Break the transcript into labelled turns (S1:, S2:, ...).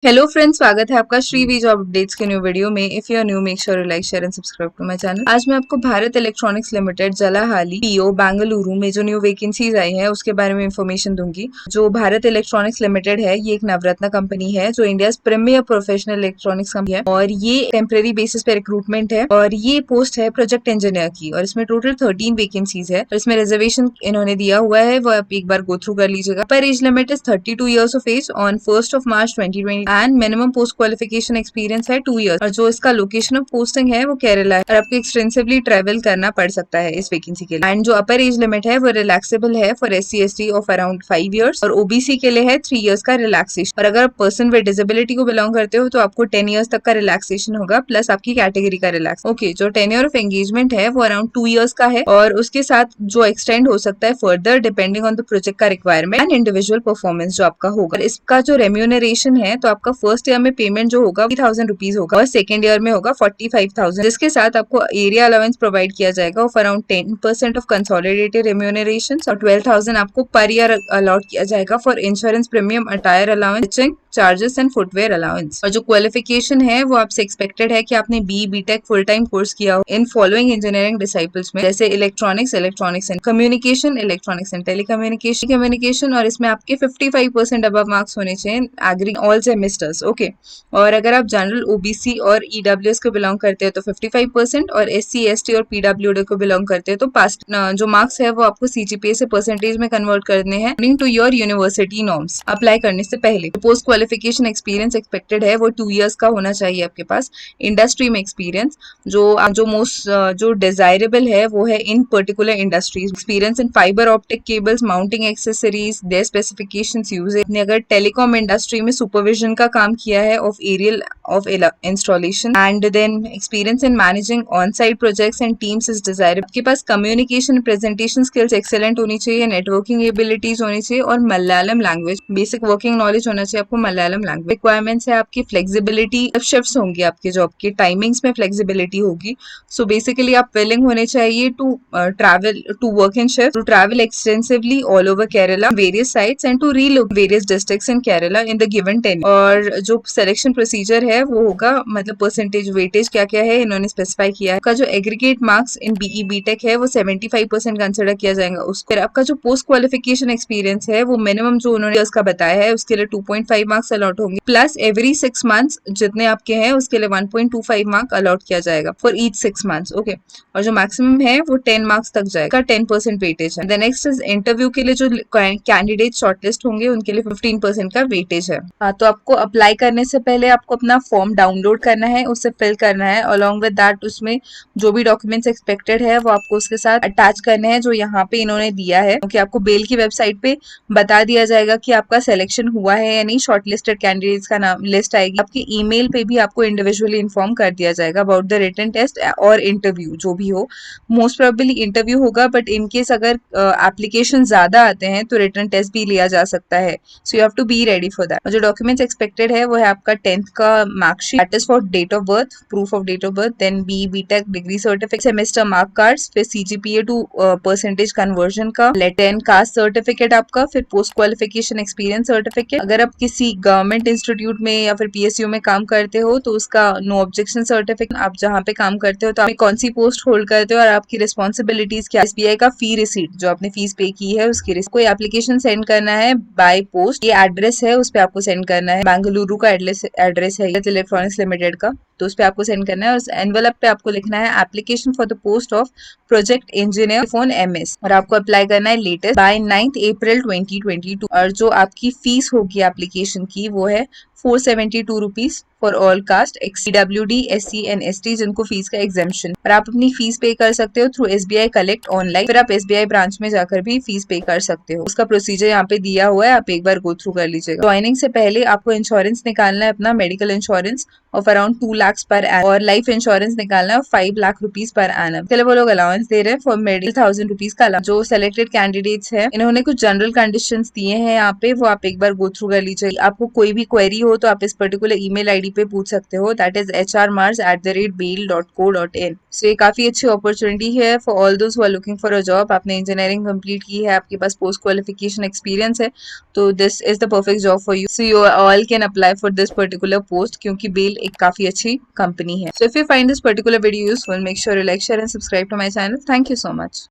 S1: Hello friends, स्वागत है आपका श्री वी जॉब अपडेट्स के न्यू वीडियो में। If you are new make sure you like share and subscribe to my channel. आज मैं आपको Bharat electronics limited Jalahalli PO Bengaluru में जो न्यू वैकेंसीज आई है उसके बारे में इंफॉर्मेशन दूंगी। जो भारत इलेक्ट्रॉनिक्स लिमिटेड है ये एक नवरत्न कंपनी है जो India premier professional electronics company है और ये टेम्परेरी बेसिस पे रिक्रूटमेंट है और ये पोस्ट है प्रोजेक्ट इंजीनियर की और इसमें टोटल 13 वैकेंसीज है और इसमें रिजर्वेशन इन्होंने दिया हुआ है वो आप एक बार गो थ्रू कर लीजिएगा। पर age limit is 32 years of age on 1st of March 2020 and minimum post qualification experience है 2 ईयर्स और जो इसका लोकेशन ऑफ पोस्टिंग है वो केरला है और आपको एक्सटेंसिवली ट्रेवल करना पड़ सकता है इस वैकेंसी के लिए। एंड जो अपर एज लिमिट है वो रिलैक्सेबल है for SC/ST of around 5 years और OBC के लिए है 3 ईयर्स का रिलैक्सेशन। और अगर आप पर्सन विद डिसेबिलिटी को बिलोंग करते हो तो आपको 10 ईयर्स तक का रिलैक्सेशन होगा प्लस आपकी कैटेगरी का रिलैक्स। ओके, जो टेन्योर ऑफ एंगेजमेंट है वो अराउंड 2 ईयर्स का है और उसके साथ जो एक्सटेंड हो सकता है further depending on the project का रिक्वायरमेंट एंड इंडिविजुअल परफॉर्मेंस जो आपका होगा। और इसका जो रेम्यूनरेशन है तो आपका फर्स्ट ईयर में पेमेंट जो होगा 30,000 रुपीज होगा और सेकंड ईयर में होगा 45,000, जिसके साथ आपको एरिया अलाउंस प्रोवाइड किया जाएगा of around 10% of consolidated remuneration और 12,000 आपको पर ईयर अलॉट किया जाएगा for insurance premium, attire allowance, charges and footwear allowance. और जो क्वालिफिकेशन है वो आपसे एक्सपेक्टेड है कि आपने BTech फुल टाइम कोर्स किया हो इन फॉलोइंग इंजीनियरिंग डिसिप्लिन्स में, जैसे electronics and communication, electronics and telecommunication और इसमें आपके 55% अबव मार्क्स होने चाहिए एग्री ऑल सेमेस्टर्स। ओके, और अगर आप जनरल OBC और EWS को बिलोंग करते हैं तो 55% और SC/ST और PWD को बिलोंग करते हैं तो पास्ट जो मार्क्स है वो आपको CGPA से परसेंटेज में कन्वर्ट करने हैं according to your university norms. Apply करने से पहले पोस्ट क्वालिफिकेशन एक्सपीरियंस एक्सपेक्टेड है वो 2 ईयर्स का होना चाहिए आपके पास। इंडस्ट्री में एक्सपीरियंस जो मोस्ट जो डिजायरेबल है वो है in particular industries experience in fibre optic cables, mounting accessories, their specifications use. अगर टेलीकॉम इंडस्ट्री में सुपरविजन का काम किया है of aerial of installation and then experience in managing on-site projects and teams is desirable। आपके पास communication presentation skills excellent होनी चाहिए, networking abilities होनी चाहिए और Malayalam language basic working knowledge होना चाहिए आपको मलयालम लैंग्वेज। रिक्वायरमेंट्स है आपकी फ्लेक्सिबिलिटी, शिफ्ट्स होंगी आपके जॉब के टाइमिंग्स में फ्लेक्सिबिलिटी होगी। सो बेसिकली आप विलिंग होने चाहिए to travel to work in shift, to travel extensively all over Kerala various sites and to relocate various districts in Kerala in the given time. और जो सिलेक्शन प्रोसीजर है वो होगा मतलब परसेंटेज वेटेज क्या क्या है इन्होंने स्पेसिफाई किया है। आपका जो aggregate marks in BE BTech है वो 75% कंसिडर किया जाएगा उसको। फिर आपका जो पोस्ट क्वालिफिकेशन एक्सपीरियंस है वो मिनिमम जो उन्होंने उसका बताया है उसके लिए 2.5 मार्क्स अलॉट होंगे प्लस एवरी 6 मंथ्स जितने आपके हैं उसके लिए 1.25 मार्क अलॉट किया जाएगा फॉर ईच 6 मंथ्स। ओके, और जो मैक्सिमम है वो 10 मार्क्स तक जाएगा, 10% वेटेज है। द नेक्स्ट इज इंटरव्यू के लिए जो कैंडिडेट शॉर्टलिस्ट होंगे उनके लिए 15% का वेटेज है। तो आपको अप्लाई करने से पहले आपको अपना फॉर्म डाउनलोड करना है, उसे फिल करना है। अलॉन्ग विद दैट उसमें जो भी डॉक्यूमेंट्स एक्सपेक्टेड है वो आपको उसके साथ अटैच करने हैं जो यहाँ पे इन्होंने दिया है। क्योंकि आपको बेल की वेबसाइट पे बता दिया जाएगा कि आपका सिलेक्शन हुआ है या नहीं, शॉर्टलिस्टेड कैंडिडेट्स का नाम लिस्ट आएगी आपकी ईमेल पे भी, आपको इंडिविजुअली इन्फॉर्म कर दिया जाएगा अबाउट द रिटन टेस्ट और इंटरव्यू जो भी हो। मोस्ट प्रोबेबली इंटरव्यू होगा बट इनकेस अगर एप्लीकेशन ज्यादा आते हैं तो रिटन टेस्ट भी लिया जा सकता है। So you have to be ready for that. जो डॉक्यूमेंट्स एक्सपेक्टेड है वो है आपका 10th का marksheet, that is for date of birth, proof of date of birth, then BE BTech degree certificate, semester mark cards, फिर CGPA to percentage conversion का letter, caste certificate आपका, फिर पोस्ट क्वालिफिकेशन एक्सपीरियंस सर्टिफिकेट। अगर आप किसी government institute में या फिर PSU में काम करते हो तो उसका नो ऑब्जेक्शन सर्टिफिकेट। आप जहाँ पे काम करते हो तो आप कौन सी पोस्ट होल्ड करते हो और आपकी रिस्पॉन्सिबिलिटीज क्या। SBI का फी रिसीट जो आपने फीस पे की है उसकी रिसीट। कोई एप्लीकेशन सेंड करना है बाय पोस्ट, ये एड्रेस है उस पे आपको सेंड करना है। बेंगलुरु का एड्रेस है इलेक्ट्रॉनिक्स लिमिटेड का, तो उस पे आपको सेंड करना है। उस एनवेलप पे आपको लिखना है application for the post of project engineer phone MS और आपको अप्लाई करना है लेटेस्ट बाय 9th April 2022। और जो आपकी फीस होगी एप्लीकेशन की वो है 472 rupees for all cast XCWD SC and ST जिनको फीस का एग्जेम्पशन। और आप अपनी फीस पे कर सकते हो थ्रू SBI कलेक्ट ऑनलाइन, फिर आप SBI ब्रांच में जाकर भी फीस पे कर सकते हो। उसका प्रोसीजर यहाँ पे दिया हुआ है, आप एक बार गो थ्रू कर लीजिएगा। ज्वाइनिंग से पहले आपको इंश्योरेंस निकालना है अपना medical insurance of around 2 lakhs per annum और लाइफ इंश्योरेंस निकालना है 5 लाख रुपीज पर एनम। चलो वो लोग अलाउंस दे रहे हैं फॉर मेडिकल 1000 रुपीज का allowance। जो सिलेक्टेड कैंडिडेट्स है इन्होंने कुछ जनरल कंडीशंस दिए हैं यहाँ पे, वो आप एक बार गो थ्रू कर लीजिए। आपको कोई भी क्वेरी हो तो आप इस पर्टिकुलर ईमेल आईडी पे पूछ सकते हो, दैट इज hrmars@bail.co.in। सो ये काफी अच्छी अपॉर्चुनिटी है for all those who are looking for a job. आपने इंजीनियरिंग कंप्लीट की है, आपके पास पोस्ट क्वालिफिकेशन एक्सपीरियंस है, तो this is the perfect job for you. So you all can apply for this particular post क्योंकि बेल एक काफी अच्छी कंपनी है। So if you find this particular video useful, make sure you like, share and subscribe to my channel. Thank you so much.